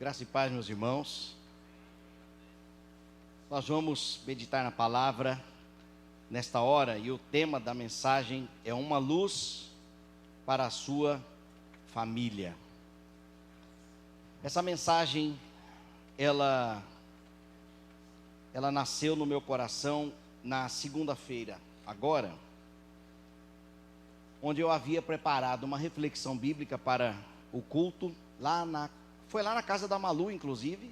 Graça e paz, meus irmãos. Nós vamos meditar na palavra nesta hora e o tema da mensagem é uma luz para a sua família. Essa mensagem, ela nasceu no meu coração na segunda-feira, agora, onde eu havia preparado uma reflexão bíblica para o culto, foi lá na casa da Malu, inclusive,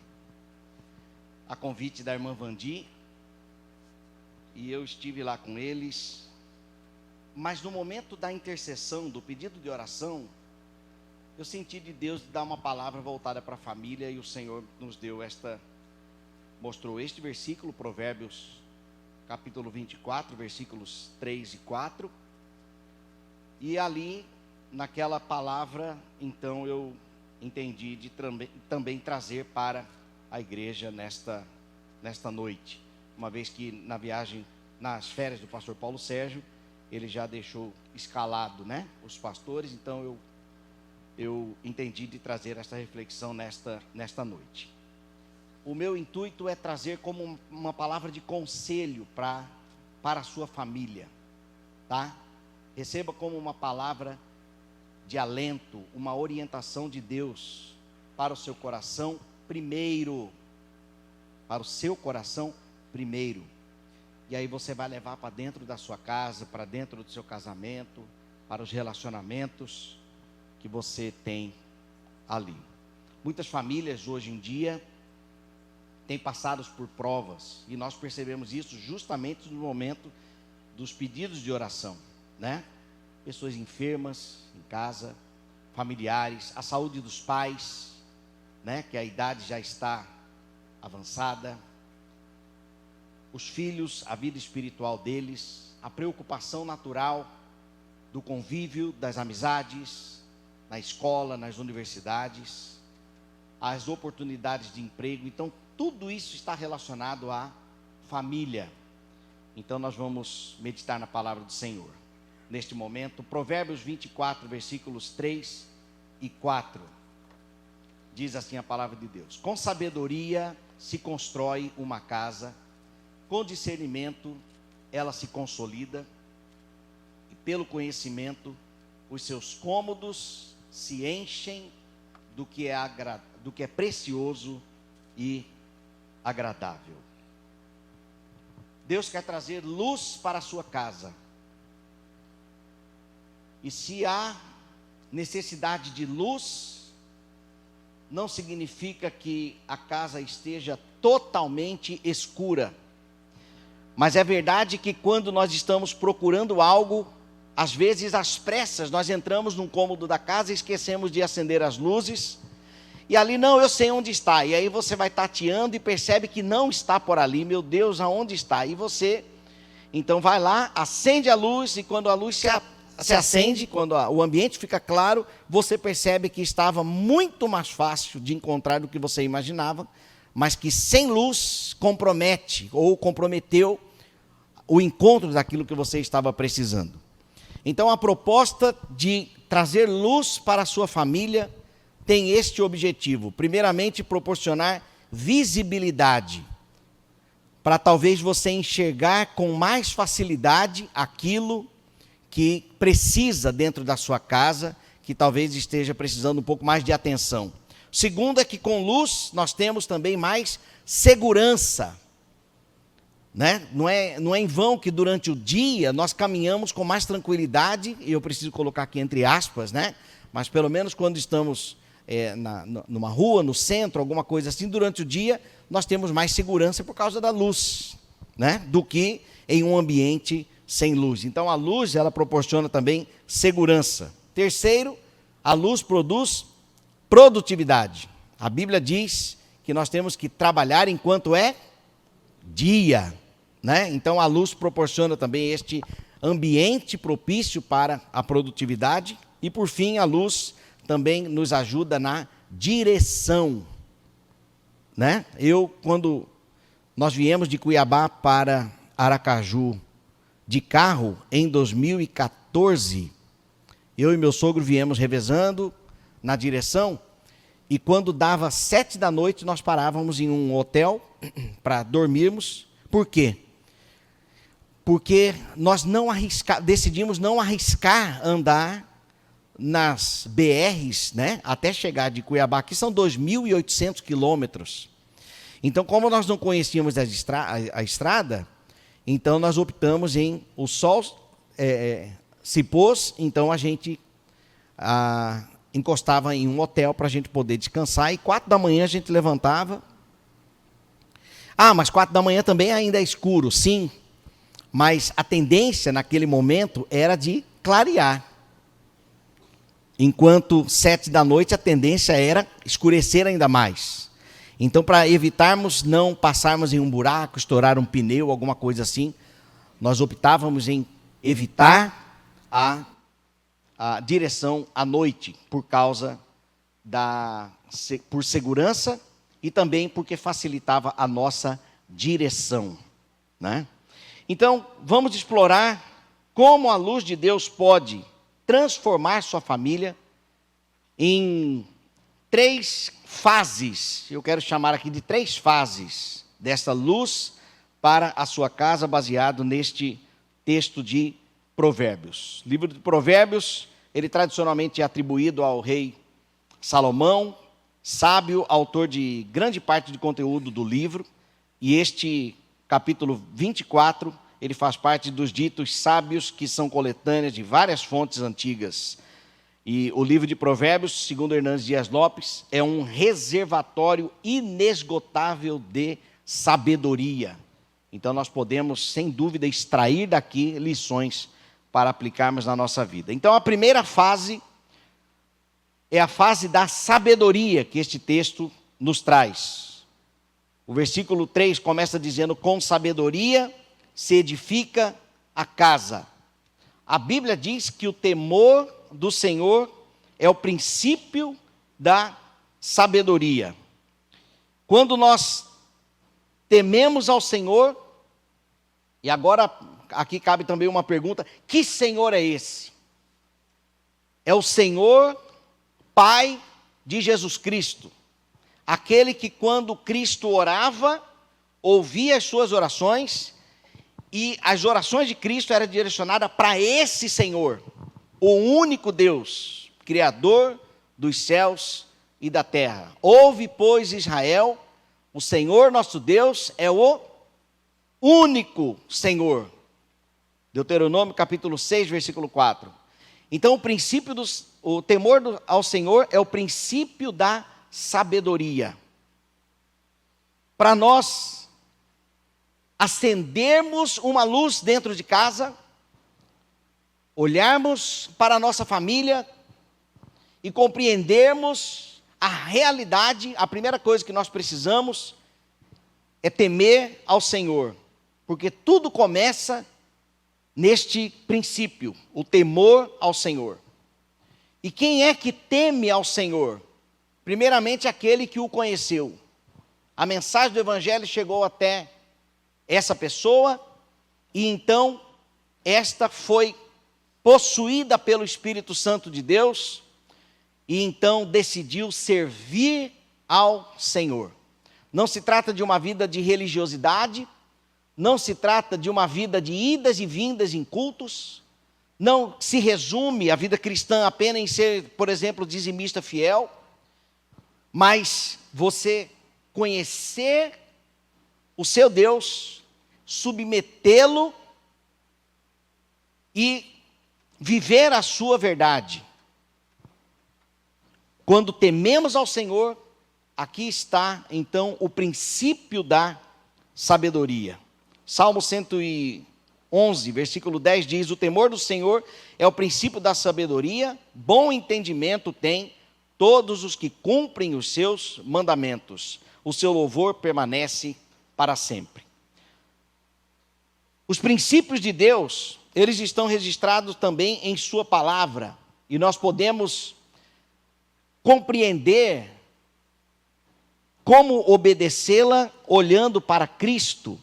a convite da irmã Vandi, e eu estive lá com eles, mas no momento da intercessão, do pedido de oração, eu senti de Deus dar uma palavra voltada para a família, e o Senhor nos mostrou este versículo, Provérbios, capítulo 24, versículos 3 e 4, e ali, naquela palavra, então eu entendi de também trazer para a igreja nesta noite, uma vez que na viagem, nas férias do pastor Paulo Sérgio, ele já deixou escalado, os pastores, então eu entendi de trazer esta reflexão nesta noite. O meu intuito é trazer como uma palavra de conselho para a sua família, tá? Receba como uma palavra de alento, uma orientação de Deus para o seu coração primeiro. Para o seu coração primeiro. E aí você vai levar para dentro da sua casa, para dentro do seu casamento, para os relacionamentos que você tem ali. Muitas famílias hoje em dia têm passado por provas, e nós percebemos isso justamente no momento dos pedidos de oração, Pessoas enfermas em casa, familiares, a saúde dos pais, que a idade já está avançada, os filhos, a vida espiritual deles, a preocupação natural do convívio, das amizades, na escola, nas universidades, as oportunidades de emprego. Então, tudo isso está relacionado à família. Então, nós vamos meditar na palavra do Senhor. Neste momento, Provérbios 24, versículos 3 e 4. Diz assim a palavra de Deus: com sabedoria se constrói uma casa, com discernimento ela se consolida, e pelo conhecimento os seus cômodos se enchem do que é precioso e agradável. Deus quer trazer luz para a sua casa. E se há necessidade de luz, não significa que a casa esteja totalmente escura. Mas é verdade que quando nós estamos procurando algo, às vezes às pressas, nós entramos num cômodo da casa e esquecemos de acender as luzes. E ali, eu sei onde está. E aí você vai tateando e percebe que não está por ali. Meu Deus, aonde está? E você, então vai lá, acende a luz, e quando a luz se acende, quando o ambiente fica claro, você percebe que estava muito mais fácil de encontrar do que você imaginava, mas que sem luz compromete ou comprometeu o encontro daquilo que você estava precisando. Então a proposta de trazer luz para a sua família tem este objetivo: primeiramente, proporcionar visibilidade, para talvez você enxergar com mais facilidade aquilo que precisa dentro da sua casa, que talvez esteja precisando um pouco mais de atenção. Segundo é que com luz nós temos também mais segurança, Não é em vão que durante o dia nós caminhamos com mais tranquilidade, e eu preciso colocar aqui entre aspas, Mas pelo menos quando estamos numa rua, no centro, alguma coisa assim, durante o dia nós temos mais segurança por causa da luz, Do que em um ambiente sem luz. Então a luz, ela proporciona também segurança. Terceiro, a luz produz produtividade. A Bíblia diz que nós temos que trabalhar enquanto é dia, Então a luz proporciona também este ambiente propício para a produtividade. E por fim, a luz também nos ajuda na direção, Quando nós viemos de Cuiabá para Aracaju de carro em 2014, eu e meu sogro viemos revezando na direção, e quando dava 7 da noite, nós parávamos em um hotel para dormirmos. Por quê? Porque nós decidimos não arriscar andar nas BRs, né, até chegar de Cuiabá, que são 2.800 quilômetros. Então, como nós não conhecíamos a estrada, então nós optamos em o sol se pôs, então a gente encostava em um hotel para a gente poder descansar, e 4 da manhã a gente levantava. Mas 4 da manhã também ainda é escuro, sim, mas a tendência naquele momento era de clarear. Enquanto 7 da noite a tendência era escurecer ainda mais. Então, para evitarmos não passarmos em um buraco, estourar um pneu, alguma coisa assim, nós optávamos em evitar a direção à noite, por segurança e também porque facilitava a nossa direção, né? Então, vamos explorar como a luz de Deus pode transformar sua família em 3 fases. Eu quero chamar aqui de 3 fases dessa luz para a sua casa, baseado neste texto de Provérbios. O livro de Provérbios, ele tradicionalmente é atribuído ao rei Salomão, sábio, autor de grande parte do conteúdo do livro, e este capítulo 24, ele faz parte dos ditos sábios, que são coletâneas de várias fontes antigas. E o livro de Provérbios, segundo Hernandes Dias Lopes, é um reservatório inesgotável de sabedoria. Então nós podemos, sem dúvida, extrair daqui lições para aplicarmos na nossa vida. Então a primeira fase é a fase da sabedoria que este texto nos traz. O versículo 3 começa dizendo: com sabedoria se edifica a casa. A Bíblia diz que o temor do Senhor é o princípio da sabedoria. Quando nós tememos ao Senhor, e agora aqui cabe também uma pergunta: que Senhor é esse? É o Senhor Pai de Jesus Cristo, aquele que quando Cristo orava, ouvia as suas orações, e as orações de Cristo eram direcionadas para esse Senhor, o único Deus, Criador dos céus e da terra. Ouve, pois, Israel, o Senhor nosso Deus é o único Senhor. Deuteronômio capítulo 6, versículo 4. Então o temor ao Senhor é o princípio da sabedoria. Para nós acendermos uma luz dentro de casa, olharmos para a nossa família e compreendermos a realidade, a primeira coisa que nós precisamos é temer ao Senhor, porque tudo começa neste princípio, o temor ao Senhor. E quem é que teme ao Senhor? Primeiramente, aquele que o conheceu. A mensagem do Evangelho chegou até essa pessoa, e então esta foi possuída pelo Espírito Santo de Deus, e então decidiu servir ao Senhor. Não se trata de uma vida de religiosidade, não se trata de uma vida de idas e vindas em cultos, não se resume a vida cristã apenas em ser, por exemplo, dizimista fiel, mas você conhecer o seu Deus, submetê-lo e viver a sua verdade. Quando tememos ao Senhor, aqui está então o princípio da sabedoria. Salmo 111, versículo 10 diz: o temor do Senhor é o princípio da sabedoria, bom entendimento tem todos os que cumprem os seus mandamentos, o seu louvor permanece para sempre. Os princípios de Deus, eles estão registrados também em sua palavra, e nós podemos compreender como obedecê-la olhando para Cristo,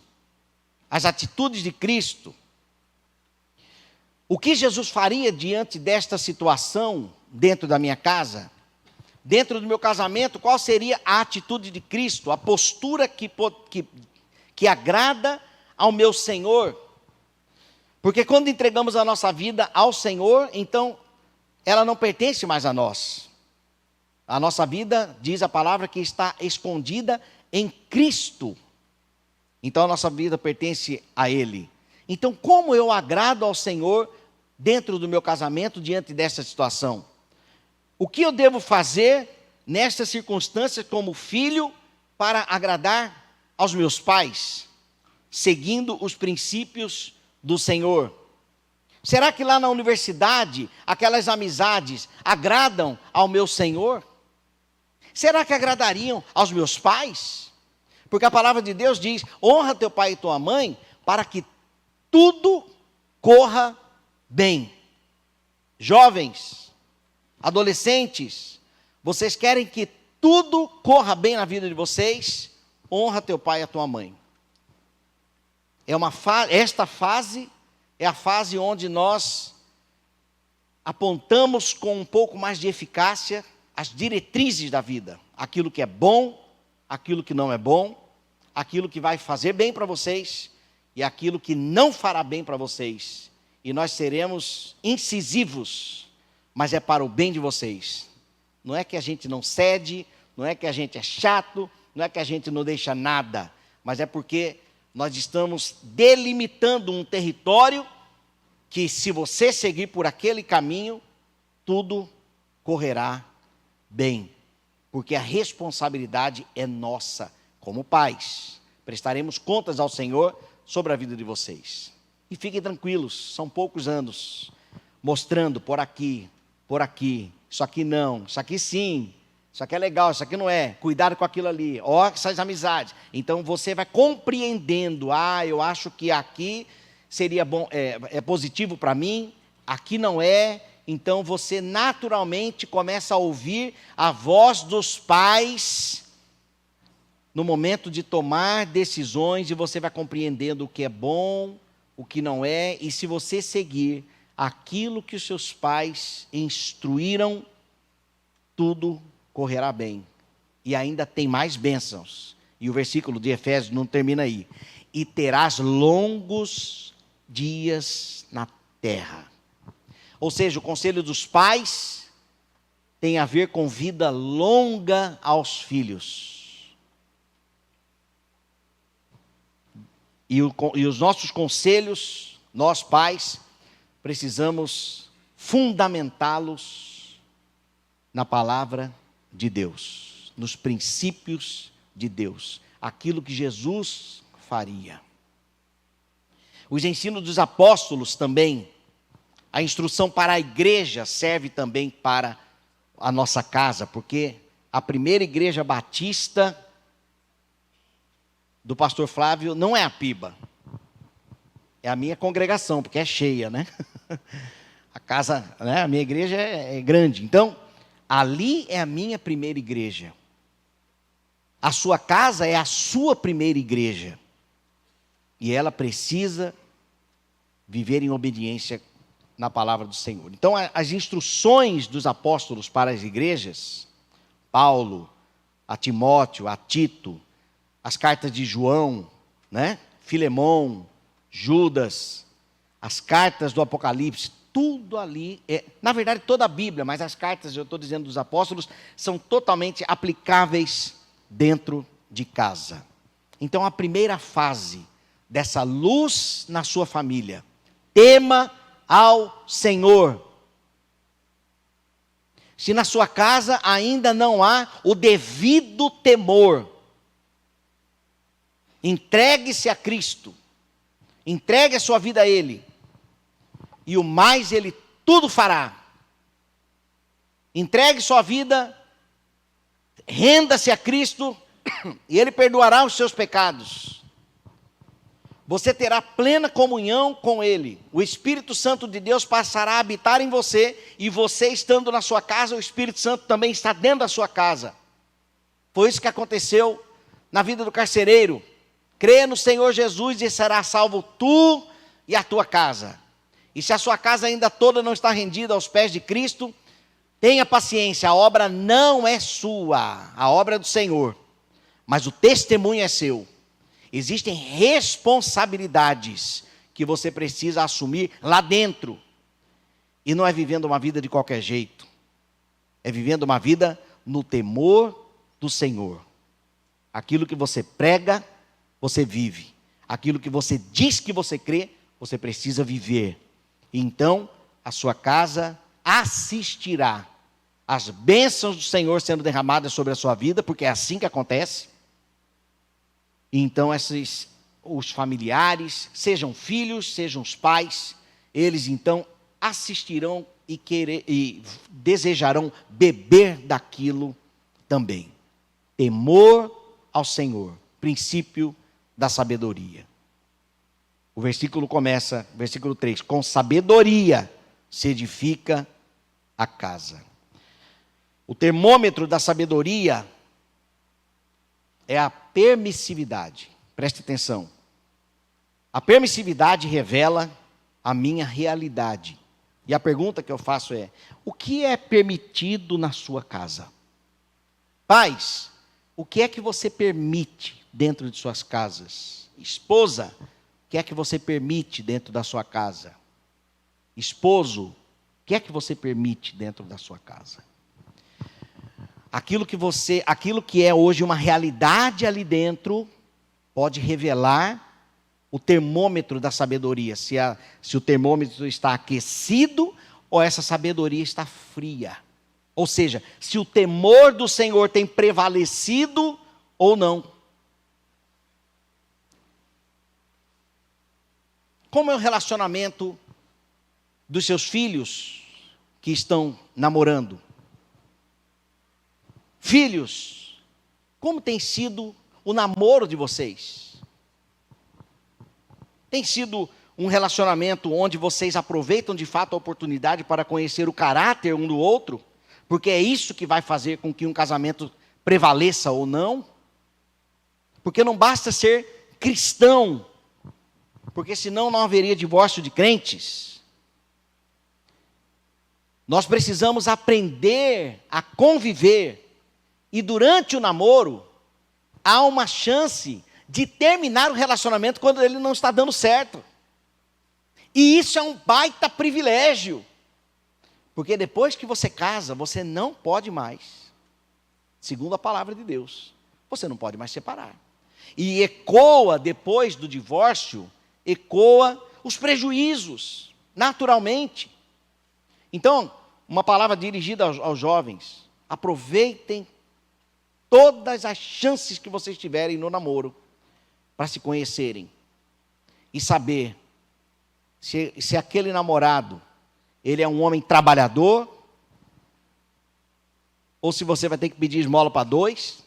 as atitudes de Cristo. O que Jesus faria diante desta situação dentro da minha casa? dentro do meu casamento, qual seria a atitude de Cristo, a postura que agrada ao meu Senhor. Porque quando entregamos a nossa vida ao Senhor, então ela não pertence mais a nós. A nossa vida, diz a palavra, que está escondida em Cristo. Então a nossa vida pertence a Ele. Então como eu agrado ao Senhor dentro do meu casamento, diante dessa situação? O que eu devo fazer nestas circunstâncias como filho para agradar aos meus pais, seguindo os princípios do Senhor? Será que lá na universidade, aquelas amizades agradam ao meu Senhor? Será que agradariam aos meus pais? Porque a palavra de Deus diz: honra teu pai e tua mãe, para que tudo corra bem. Jovens, adolescentes, vocês querem que tudo corra bem na vida de vocês? Honra teu pai e a tua mãe. Esta fase é a fase onde nós apontamos com um pouco mais de eficácia as diretrizes da vida. Aquilo que é bom, aquilo que não é bom, aquilo que vai fazer bem para vocês e aquilo que não fará bem para vocês. E nós seremos incisivos, mas é para o bem de vocês. Não é que a gente não cede, não é que a gente é chato, não é que a gente não deixa nada, mas é porque nós estamos delimitando um território que, se você seguir por aquele caminho, tudo correrá bem. Porque a responsabilidade é nossa, como pais. Prestaremos contas ao Senhor sobre a vida de vocês. E fiquem tranquilos, são poucos anos, mostrando por aqui, isso aqui não, isso aqui sim, isso aqui é legal, isso aqui não é, cuidado com aquilo ali, ó, essas amizades. Então você vai compreendendo, eu acho que aqui seria bom, é positivo para mim, aqui não é. Então você naturalmente começa a ouvir a voz dos pais no momento de tomar decisões, e você vai compreendendo o que é bom, o que não é, e se você seguir aquilo que os seus pais instruíram, tudo correrá bem. E ainda tem mais bênçãos. E o versículo de Efésios não termina aí. E terás longos dias na terra. Ou seja, o conselho dos pais tem a ver com vida longa aos filhos. E os nossos conselhos, nós pais, precisamos fundamentá-los na palavra de Deus, nos princípios de Deus, aquilo que Jesus faria. Os ensinos dos apóstolos também, a instrução para a igreja serve também para a nossa casa, porque a primeira igreja batista do pastor Flávio não é a Piba, é a minha congregação, porque é cheia, né? A casa, né? A minha igreja é grande, então ali é a minha primeira igreja. A sua casa é a sua primeira igreja, e ela precisa viver em obediência na palavra do Senhor. Então as instruções dos apóstolos para as igrejas, Paulo, a Timóteo, a Tito, as cartas de João, né? Filemão, Judas, as cartas do Apocalipse, tudo ali, na verdade toda a Bíblia, mas as cartas, eu estou dizendo dos apóstolos, são totalmente aplicáveis dentro de casa. Então a primeira fase dessa luz na sua família, tema ao Senhor. Se na sua casa ainda não há o devido temor, entregue-se a Cristo, entregue a sua vida a Ele, e o mais Ele tudo fará. Entregue sua vida, renda-se a Cristo, e Ele perdoará os seus pecados. Você terá plena comunhão com Ele. O Espírito Santo de Deus passará a habitar em você, e você estando na sua casa, o Espírito Santo também está dentro da sua casa. Foi isso que aconteceu na vida do carcereiro. Crê no Senhor Jesus e será salvo tu e a tua casa. E se a sua casa ainda toda não está rendida aos pés de Cristo, Tenha paciência, a obra não é sua, a obra é do Senhor, mas o testemunho é seu. Existem responsabilidades que você precisa assumir lá dentro. E não é vivendo uma vida de qualquer jeito. É vivendo uma vida no temor do Senhor. Aquilo que você prega, você vive. Aquilo que você diz que você crê, você precisa viver. E então, a sua casa assistirá às bênçãos do Senhor sendo derramadas sobre a sua vida, porque é assim que acontece. E então, os familiares, sejam filhos, sejam os pais, eles então assistirão e desejarão beber daquilo também. Temor ao Senhor, princípio da sabedoria. O versículo começa, versículo 3, com sabedoria se edifica a casa. O termômetro da sabedoria é a permissividade. Preste atenção. A permissividade revela a minha realidade. E a pergunta que eu faço é: o que é permitido na sua casa? Pais, o que é que você permite dentro de suas casas? Esposa, o que é que você permite dentro da sua casa? Esposo, o que é que você permite dentro da sua casa? Aquilo que é hoje uma realidade ali dentro, pode revelar o termômetro da sabedoria, se o termômetro está aquecido ou essa sabedoria está fria. Ou seja, se o temor do Senhor tem prevalecido ou não. Como é o relacionamento dos seus filhos que estão namorando? Filhos, como tem sido o namoro de vocês? Tem sido um relacionamento onde vocês aproveitam de fato a oportunidade para conhecer o caráter um do outro? Porque é isso que vai fazer com que um casamento prevaleça ou não? Porque não basta ser cristão, porque senão não haveria divórcio de crentes. Nós precisamos aprender a conviver. E durante o namoro, há uma chance de terminar o relacionamento quando ele não está dando certo. E isso é um baita privilégio. Porque depois que você casa, você não pode mais, segundo a palavra de Deus, você não pode mais separar. E ecoa, depois do divórcio, ecoa os prejuízos, naturalmente. Então, uma palavra dirigida aos jovens: aproveitem todas as chances que vocês tiverem no namoro para se conhecerem e saber se aquele namorado ele é um homem trabalhador ou se você vai ter que pedir esmola para dois.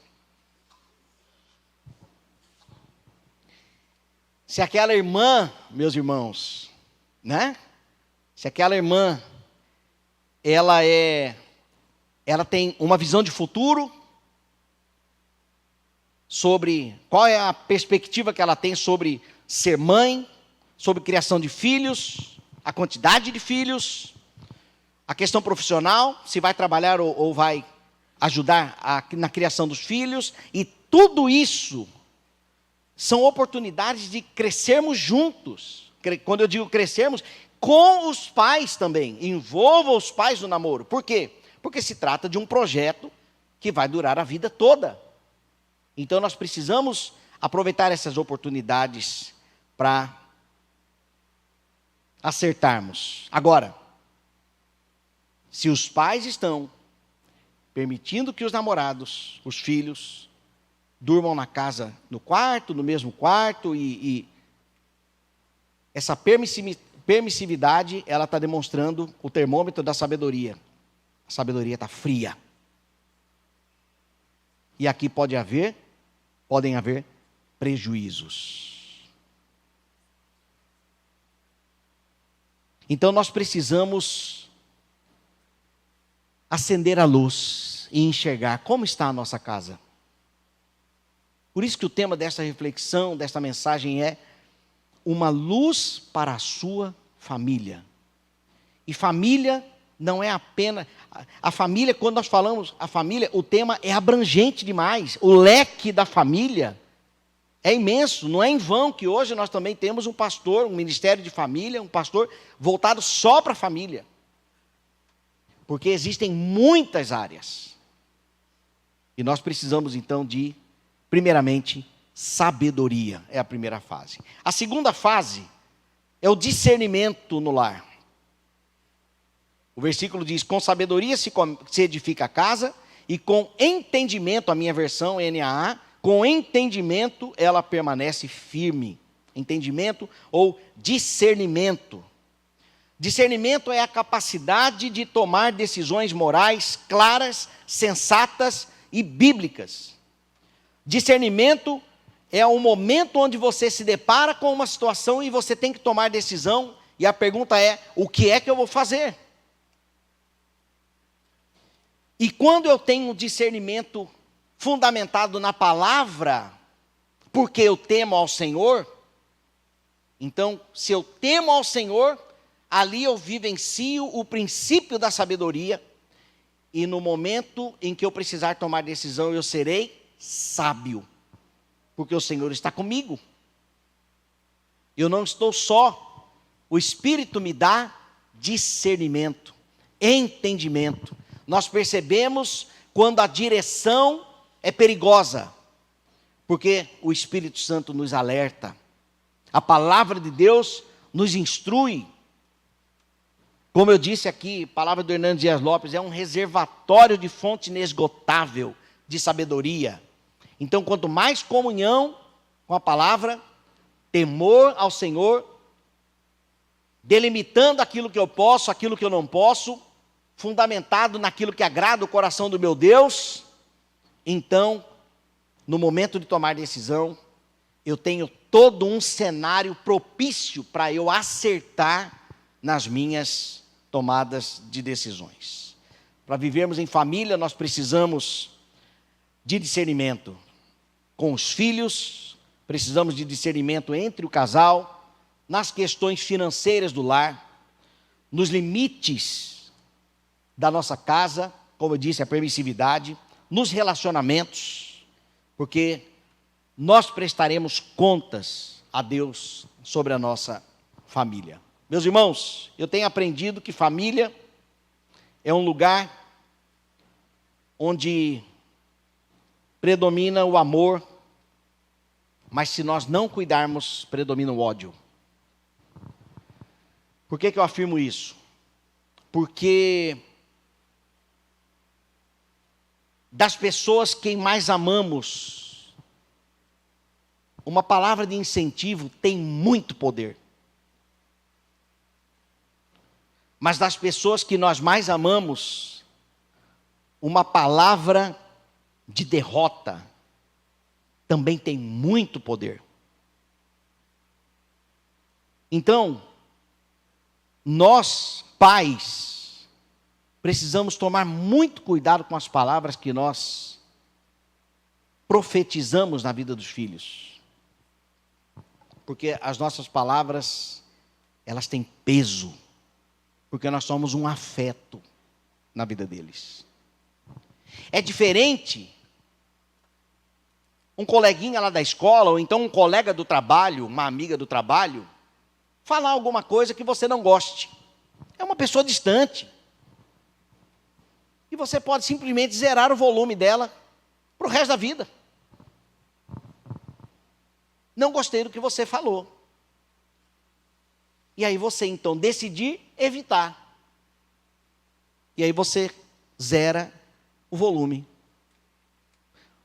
Se aquela irmã, meus irmãos, né? Se aquela irmã ela tem uma visão de futuro sobre qual é a perspectiva que ela tem sobre ser mãe, sobre criação de filhos, a quantidade de filhos, a questão profissional, se vai trabalhar ou vai ajudar na criação dos filhos, e tudo isso são oportunidades de crescermos juntos. Quando eu digo crescermos, com os pais também, envolva os pais no namoro. Por quê? Porque se trata de um projeto que vai durar a vida toda. Então nós precisamos aproveitar essas oportunidades para acertarmos. Agora, se os pais estão permitindo que os namorados, os filhos, durmam na casa, no mesmo quarto, e essa permissividade, ela está demonstrando o termômetro da sabedoria. A sabedoria está fria. E aqui podem haver prejuízos. Então nós precisamos acender a luz e enxergar como está a nossa casa. Por isso que o tema dessa reflexão, desta mensagem é uma luz para a sua família. E família não é apenas... A família, quando nós falamos a família, o tema é abrangente demais. O leque da família é imenso. Não é em vão que hoje nós também temos um pastor, um ministério de família, um pastor voltado só para a família. Porque existem muitas áreas. E nós precisamos então de, primeiramente, sabedoria. É a primeira fase. A segunda fase é o discernimento no lar. O versículo diz: com sabedoria se edifica a casa, e com entendimento, a minha versão NAA, com entendimento ela permanece firme. Entendimento ou discernimento. Discernimento é a capacidade de tomar decisões morais claras, sensatas e bíblicas. Discernimento é o momento onde você se depara com uma situação e você tem que tomar decisão, e a pergunta é: o que é que eu vou fazer? E quando eu tenho um discernimento fundamentado na palavra, porque eu temo ao Senhor, então, se eu temo ao Senhor, ali eu vivencio o princípio da sabedoria, e no momento em que eu precisar tomar decisão, eu serei sábio, porque o Senhor está comigo. Eu não estou só, o Espírito me dá discernimento, entendimento. Nós percebemos quando a direção é perigosa, porque o Espírito Santo nos alerta. A palavra de Deus nos instrui. Como eu disse aqui, a palavra do Hernando Dias Lopes é um reservatório de fonte inesgotável de sabedoria. Então, quanto mais comunhão com a palavra, temor ao Senhor, delimitando aquilo que eu posso, aquilo que eu não posso, fundamentado naquilo que agrada o coração do meu Deus, então, no momento de tomar decisão, eu tenho todo um cenário propício para eu acertar nas minhas tomadas de decisões. Para vivermos em família, nós precisamos de discernimento com os filhos, precisamos de discernimento entre o casal, nas questões financeiras do lar, nos limites da nossa casa, como eu disse, a permissividade, nos relacionamentos, porque nós prestaremos contas a Deus sobre a nossa família. Meus irmãos, eu tenho aprendido que família é um lugar onde predomina o amor, mas se nós não cuidarmos, predomina o ódio. Por que eu afirmo isso? Porque das pessoas quem mais amamos, uma palavra de incentivo tem muito poder. Mas das pessoas que nós mais amamos, uma palavra de derrota também tem muito poder. Então, nós, pais, precisamos tomar muito cuidado com as palavras que nós profetizamos na vida dos filhos. Porque as nossas palavras, elas têm peso. Porque nós somos um afeto na vida deles. É diferente um coleguinha lá da escola, ou então um colega do trabalho, uma amiga do trabalho, falar alguma coisa que você não goste. É uma pessoa distante. E você pode simplesmente zerar o volume dela para o resto da vida. Não gostei do que você falou. E aí você então decidir evitar. E aí você zera o volume.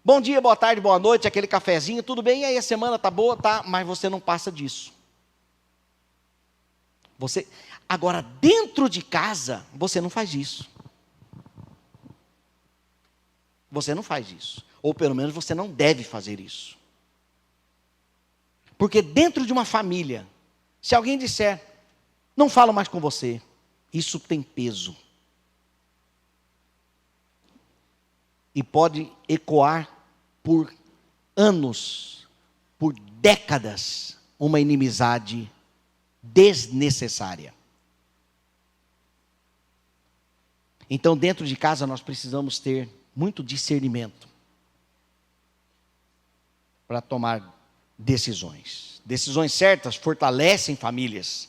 Bom dia, boa tarde, boa noite, aquele cafezinho, tudo bem? E aí a semana tá boa? Tá, mas você não passa disso. Agora, dentro de casa, você não faz isso. Você não faz isso. Ou pelo menos você não deve fazer isso. Porque dentro de uma família, se alguém disser, não falo mais com você, isso tem peso. E pode ecoar por anos, por décadas, uma inimizade desnecessária. Então, dentro de casa, nós precisamos ter muito discernimento para tomar decisões. Decisões certas fortalecem famílias.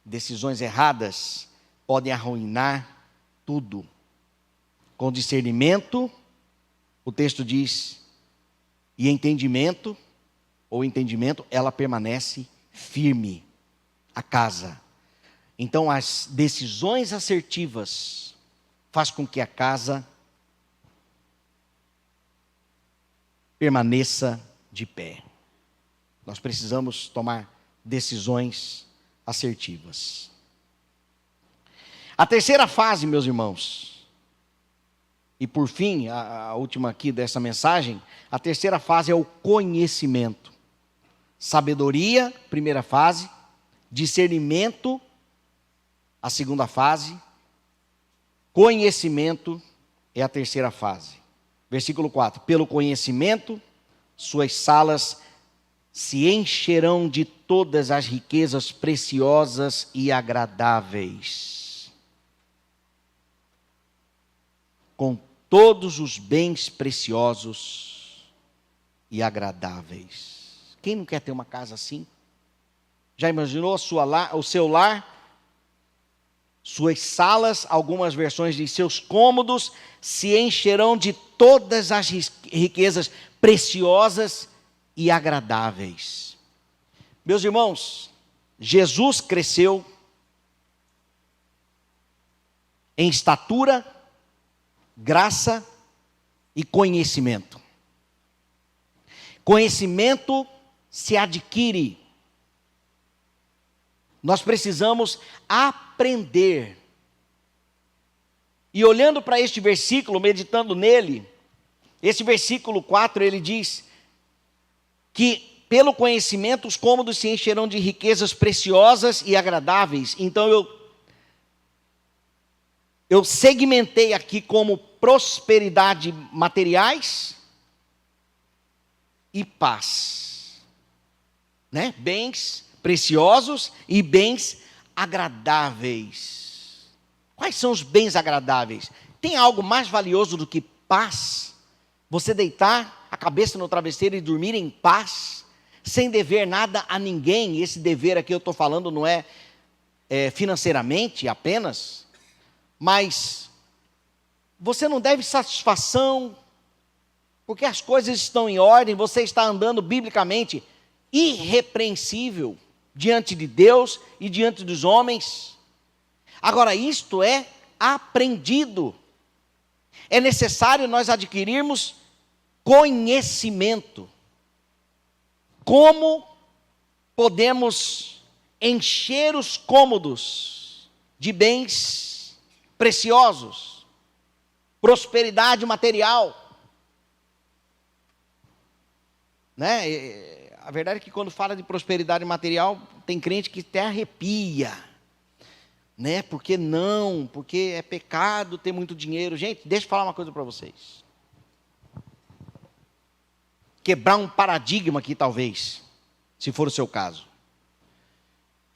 Decisões erradas podem arruinar tudo. Com discernimento, o texto diz, e entendimento, ela permanece firme, a casa. Então, as decisões assertivas faz com que a casa permaneça de pé. Nós precisamos tomar decisões assertivas. A terceira fase, meus irmãos, e por fim, a última aqui dessa mensagem, a terceira fase é o conhecimento. Sabedoria, primeira fase, discernimento, a segunda fase, conhecimento é a terceira fase. Versículo 4, pelo conhecimento, suas salas se encherão de todas as riquezas preciosas e agradáveis, com todos os bens preciosos e agradáveis. Quem não quer ter uma casa assim? Já imaginou o seu lar? Suas salas, algumas versões de seus cômodos, se encherão de todas as riquezas preciosas e agradáveis. Meus irmãos, Jesus cresceu em estatura, graça e conhecimento. Conhecimento se adquire. Nós precisamos aprender. E olhando para este versículo, meditando nele, esse versículo 4, ele diz que pelo conhecimento os cômodos se encherão de riquezas preciosas e agradáveis. Então eu segmentei aqui como prosperidade materiais e paz, né? Bens preciosos e bens agradáveis. Quais são os bens agradáveis? Tem algo mais valioso do que paz? Você deitar a cabeça no travesseiro e dormir em paz, sem dever nada a ninguém. E esse dever aqui eu estou falando não é financeiramente apenas, mas você não deve satisfação, porque as coisas estão em ordem, você está andando biblicamente irrepreensível diante de Deus e diante dos homens. Agora, isto é aprendido. É necessário nós adquirirmos conhecimento. Como podemos encher os cômodos de bens preciosos, prosperidade material, né? A verdade é que quando fala de prosperidade material, tem crente que até arrepia, né? Porque não? Porque é pecado ter muito dinheiro. Gente, deixa eu falar uma coisa para vocês. Quebrar um paradigma aqui, talvez, se for o seu caso.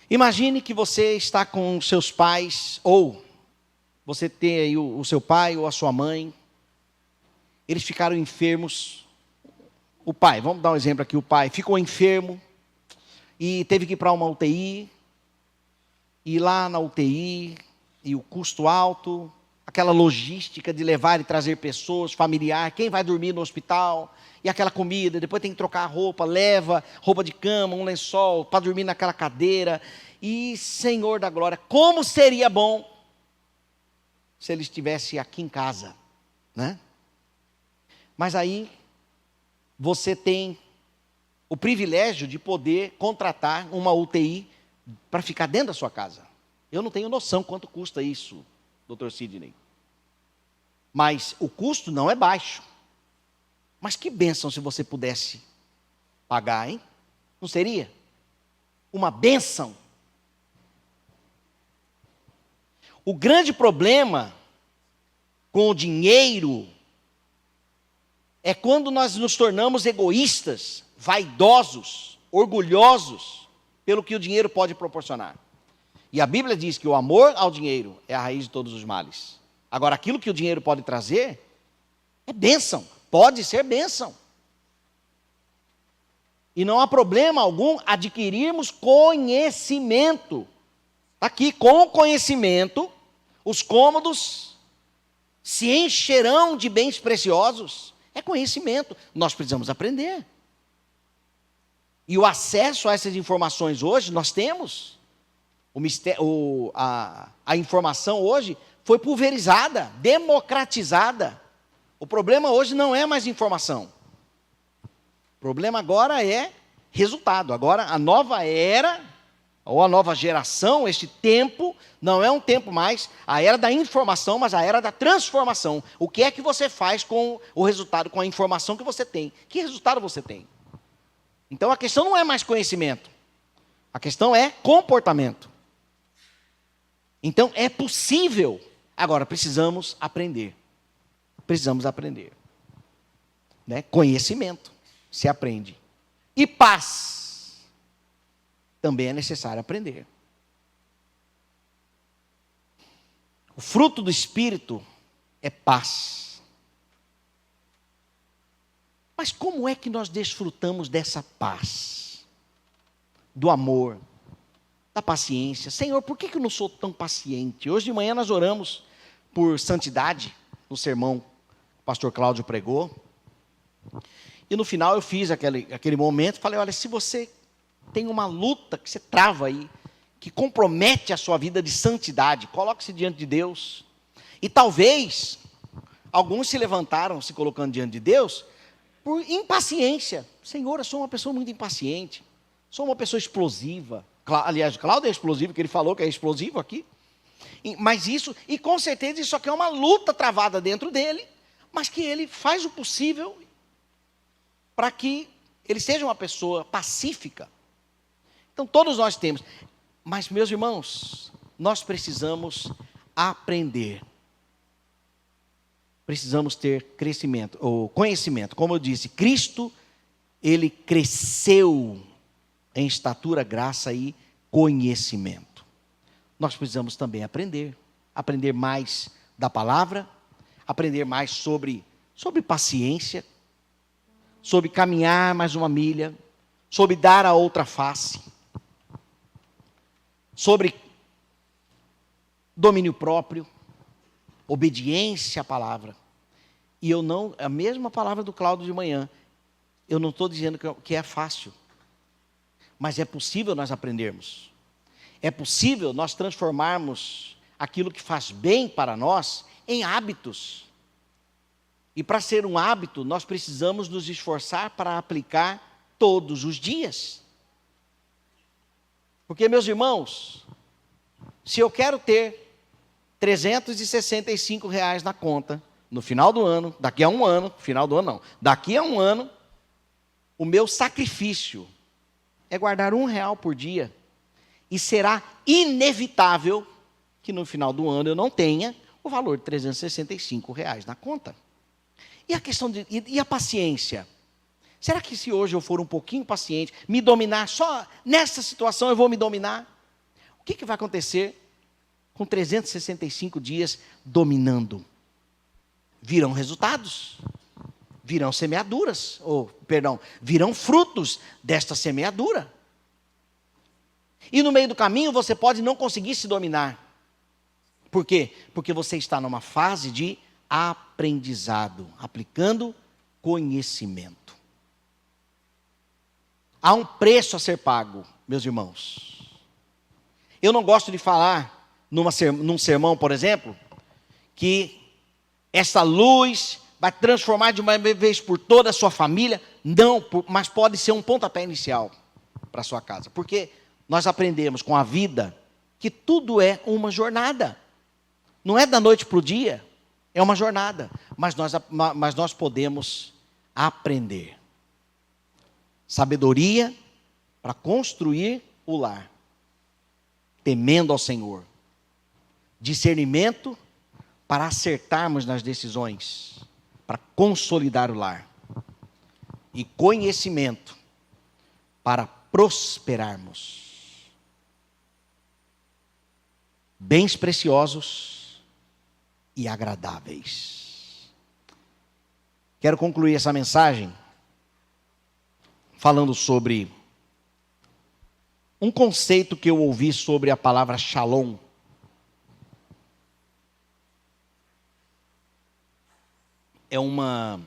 Imagine que você está com seus pais, ou você tem aí o seu pai ou a sua mãe, eles ficaram enfermos. O pai, vamos dar um exemplo aqui, o pai ficou enfermo e teve que ir para uma UTI, e lá na UTI, e o custo alto, aquela logística de levar e trazer pessoas, familiar, quem vai dormir no hospital, e aquela comida, depois tem que trocar a roupa, leva roupa de cama, um lençol, para dormir naquela cadeira, e Senhor da glória, como seria bom se ele estivesse aqui em casa, né? Mas aí, você tem o privilégio de poder contratar uma UTI para ficar dentro da sua casa. Eu não tenho noção quanto custa isso, Dr. Sidney. Mas o custo não é baixo. Mas que bênção se você pudesse pagar, hein? Não seria? Uma bênção. O grande problema com o dinheiro é quando nós nos tornamos egoístas, vaidosos, orgulhosos, pelo que o dinheiro pode proporcionar. E a Bíblia diz que o amor ao dinheiro é a raiz de todos os males. Agora, aquilo que o dinheiro pode trazer é bênção, pode ser bênção. E não há problema algum adquirirmos conhecimento. Aqui, com conhecimento, os cômodos se encherão de bens preciosos. É conhecimento, nós precisamos aprender. E o acesso a essas informações hoje, nós temos. A informação hoje foi pulverizada, democratizada. O problema hoje não é mais informação. O problema agora é resultado. Agora a nova era, ou a nova geração, este tempo, não é um tempo mais a era da informação, mas a era da transformação. O que é que você faz com o resultado, com a informação que você tem? Que resultado você tem? Então a questão não é mais conhecimento. A questão é comportamento. Então é possível. Agora precisamos aprender. Precisamos aprender. Né? Conhecimento se aprende. E paz também é necessário aprender. O fruto do Espírito é paz. Mas como é que nós desfrutamos dessa paz? Do amor, da paciência. Senhor, por que eu não sou tão paciente? Hoje de manhã nós oramos por santidade, no sermão que o pastor Cláudio pregou. E no final eu fiz aquele momento, falei, olha, se você tem uma luta que você trava aí, que compromete a sua vida de santidade, coloque-se diante de Deus. E talvez, alguns se levantaram, se colocando diante de Deus, por impaciência. Senhor, eu sou uma pessoa muito impaciente, sou uma pessoa explosiva. Aliás, Cláudio é explosivo, que ele falou que é explosivo aqui. Mas isso, e com certeza isso aqui é uma luta travada dentro dele, mas que ele faz o possível para que ele seja uma pessoa pacífica. Então todos nós temos. Mas, meus irmãos, nós precisamos aprender. Precisamos ter crescimento, ou conhecimento. Como eu disse, Cristo, ele cresceu em estatura, graça e conhecimento. Nós precisamos também aprender. Aprender mais da palavra, aprender mais sobre paciência, sobre caminhar mais uma milha, sobre dar a outra face, sobre domínio próprio, obediência à palavra. E a mesma palavra do Cláudio de manhã, eu não estou dizendo que é fácil, mas é possível nós aprendermos. É possível nós transformarmos aquilo que faz bem para nós em hábitos. E para ser um hábito, nós precisamos nos esforçar para aplicar todos os dias. Porque, meus irmãos, se eu quero ter R$365 na conta, no final do ano, daqui a um ano, final do ano não, daqui a um ano, o meu sacrifício é guardar R$1 por dia. E será inevitável que no final do ano eu não tenha o valor de R$365 na conta. E a questão e a paciência? Será que se hoje eu for um pouquinho paciente, me dominar, só nessa situação eu vou me dominar? O que vai acontecer com 365 dias dominando? Virão resultados, virão semeaduras, virão frutos desta semeadura. E no meio do caminho você pode não conseguir se dominar. Por quê? Porque você está numa fase de aprendizado, aplicando conhecimento. Há um preço a ser pago, meus irmãos. Eu não gosto de falar num sermão, por exemplo, que essa luz vai transformar de uma vez por toda a sua família. Não, mas pode ser um pontapé inicial para a sua casa. Porque nós aprendemos com a vida que tudo é uma jornada. Não é da noite para o dia, é uma jornada. Mas nós podemos aprender. Sabedoria para construir o lar, temendo ao Senhor. Discernimento para acertarmos nas decisões, para consolidar o lar. E conhecimento para prosperarmos. Bens preciosos e agradáveis. Quero concluir essa mensagem falando sobre um conceito que eu ouvi sobre a palavra shalom. É uma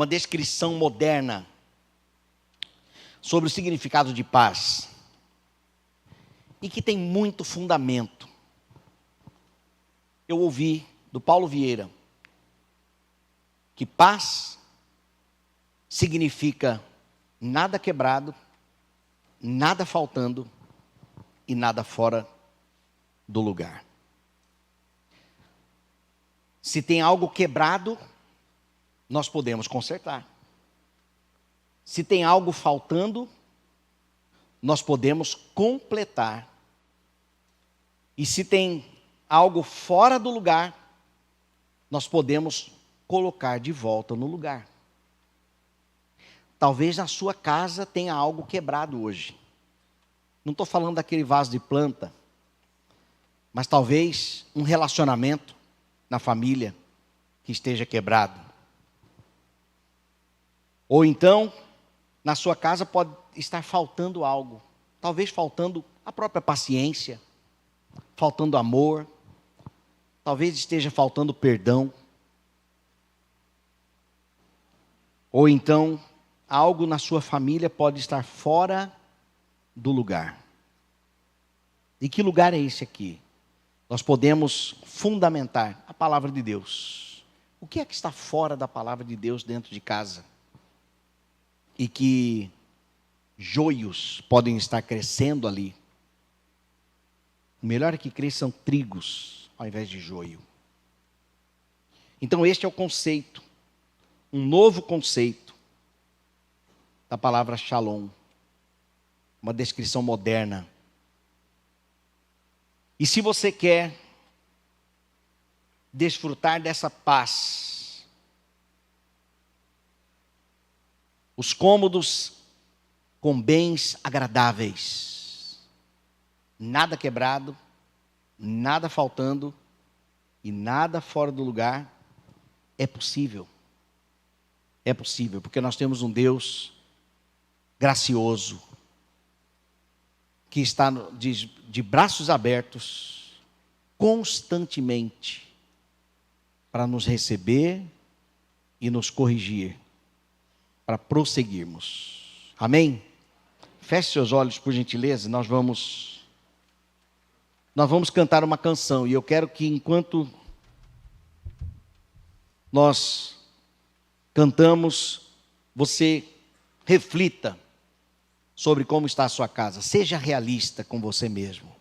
descrição moderna sobre o significado de paz e que tem muito fundamento. Eu ouvi do Paulo Vieira que paz significa nada quebrado, nada faltando e nada fora do lugar. Se tem algo quebrado, nós podemos consertar. Se tem algo faltando, nós podemos completar. E se tem algo fora do lugar, nós podemos colocar de volta no lugar. Talvez na sua casa tenha algo quebrado hoje. Não estou falando daquele vaso de planta, mas talvez um relacionamento na família que esteja quebrado. Ou então, na sua casa pode estar faltando algo. Talvez faltando a própria paciência, faltando amor, talvez esteja faltando perdão. Ou então, algo na sua família pode estar fora do lugar. E que lugar é esse aqui? Nós podemos fundamentar a palavra de Deus. O que é que está fora da palavra de Deus dentro de casa? E que joios podem estar crescendo ali. O melhor é que cresçam trigos ao invés de joio. Então este é o conceito, um novo conceito da palavra shalom, uma descrição moderna. E se você quer desfrutar dessa paz, os cômodos com bens agradáveis, nada quebrado, nada faltando e nada fora do lugar, é possível. É possível, porque nós temos um Deus gracioso, que está de braços abertos, constantemente, para nos receber e nos corrigir, para prosseguirmos. Amém? Feche seus olhos, por gentileza, nós vamos cantar uma canção, e eu quero que enquanto nós cantamos, você reflita sobre como está a sua casa. Seja realista com você mesmo.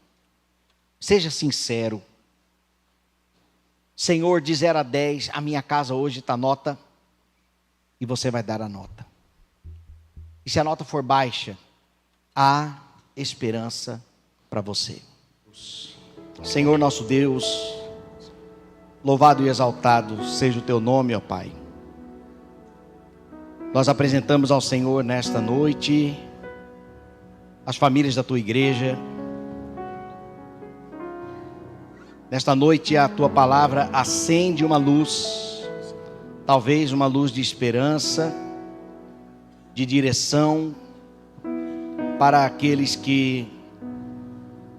Seja sincero. Senhor, de 0 a 10, a minha casa hoje está nota, e você vai dar a nota. E se a nota for baixa, há esperança para você. Senhor nosso Deus, louvado e exaltado seja o teu nome, ó Pai. Nós apresentamos ao Senhor nesta noite as famílias da tua igreja. Nesta noite a tua palavra acende uma luz, talvez uma luz de esperança, de direção para aqueles que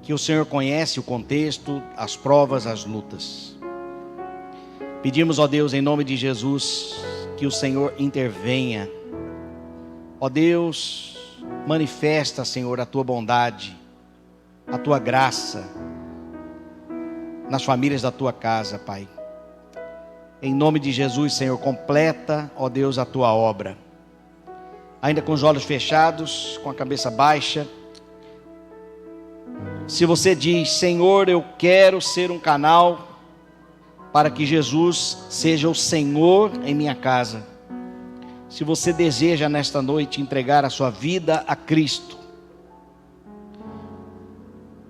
o Senhor conhece o contexto, as provas, as lutas. Pedimos, ó Deus, em nome de Jesus, que o Senhor intervenha. Ó Deus, manifesta, Senhor, a tua bondade, a tua graça nas famílias da tua casa, Pai. Em nome de Jesus, Senhor, completa, ó Deus, a tua obra. Ainda com os olhos fechados, com a cabeça baixa. Se você diz, Senhor, eu quero ser um canal para que Jesus seja o Senhor em minha casa. Se você deseja nesta noite entregar a sua vida a Cristo.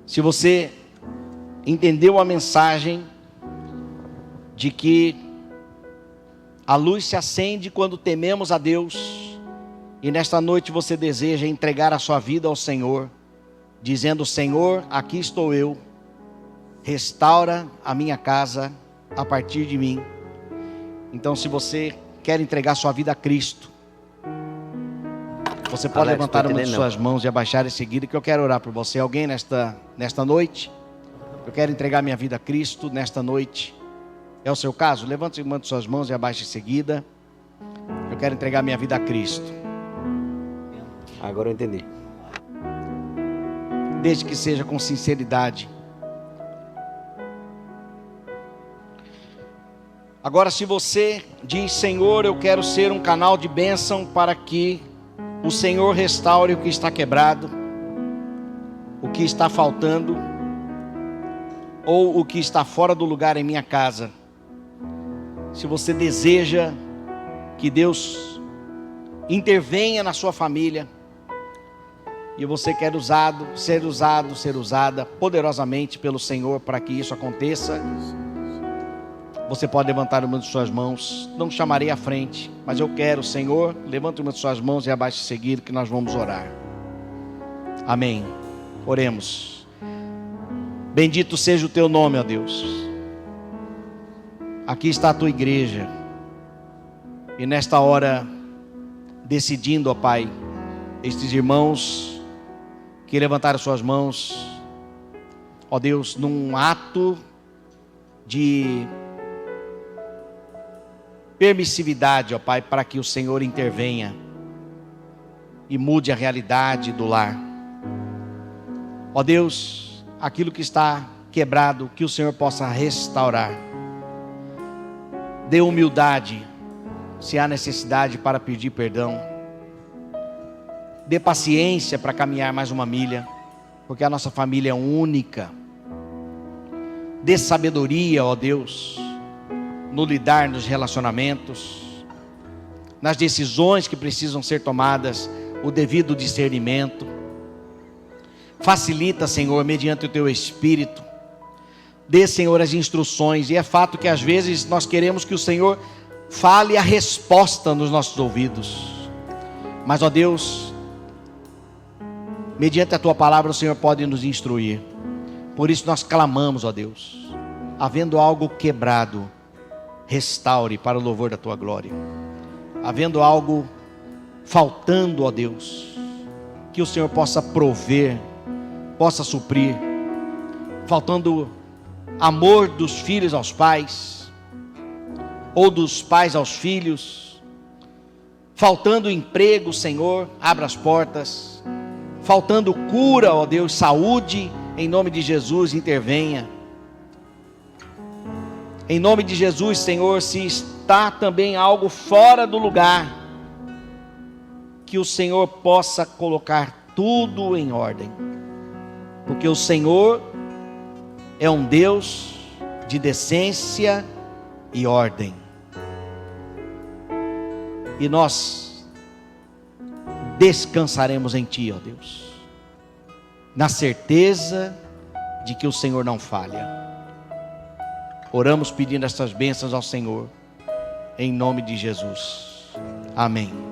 Se você entendeu a mensagem de que a luz se acende quando tememos a Deus, e nesta noite você deseja entregar a sua vida ao Senhor, dizendo, Senhor, aqui estou eu, restaura a minha casa a partir de mim. Então, se você quer entregar sua vida a Cristo, você pode levantar uma de suas mãos e abaixar em seguida, que eu quero orar por você. Alguém nesta noite? Eu quero entregar minha vida a Cristo nesta noite. É o seu caso? Levante uma de suas mãos e abaixe em seguida. Eu quero entregar minha vida a Cristo. Agora eu entendi. Desde que seja com sinceridade. Agora, se você diz: Senhor, eu quero ser um canal de bênção para que o Senhor restaure o que está quebrado, o que está faltando, ou o que está fora do lugar em minha casa. Se você deseja que Deus intervenha na sua família, e você quer ser usada poderosamente pelo Senhor para que isso aconteça, você pode levantar uma de suas mãos. Não chamarei à frente, mas eu quero, Senhor, levante uma de suas mãos e abaixe em seguida, que nós vamos orar. Amém. Oremos. Bendito seja o teu nome, ó Deus. Aqui está a tua igreja, e nesta hora, decidindo, ó Pai, estes irmãos que levantaram suas mãos, ó Deus, num ato de permissividade, ó Pai, para que o Senhor intervenha e mude a realidade do lar. Ó Deus, aquilo que está quebrado, que o Senhor possa restaurar. Dê humildade, se há necessidade, para pedir perdão. Dê paciência para caminhar mais uma milha, porque a nossa família é única. Dê sabedoria, ó Deus, no lidar nos relacionamentos, nas decisões que precisam ser tomadas, o devido discernimento. Facilita, Senhor, mediante o teu Espírito. Dê, Senhor, as instruções. E é fato que às vezes nós queremos que o Senhor fale a resposta nos nossos ouvidos. Mas, ó Deus, mediante a tua palavra o Senhor pode nos instruir. Por isso nós clamamos, ó Deus, havendo algo quebrado, restaure para o louvor da tua glória. Havendo algo faltando, ó Deus, que o Senhor possa prover, possa suprir. Faltando amor dos filhos aos pais, ou dos pais aos filhos. Faltando emprego, Senhor, abra as portas. Faltando cura, ó Deus, saúde, em nome de Jesus, intervenha. Em nome de Jesus, Senhor, se está também algo fora do lugar, que o Senhor possa colocar tudo em ordem, porque o Senhor é um Deus de decência e ordem, e nós descansaremos em Ti, ó Deus, na certeza de que o Senhor não falha. Oramos pedindo estas bênçãos ao Senhor, em nome de Jesus. Amém.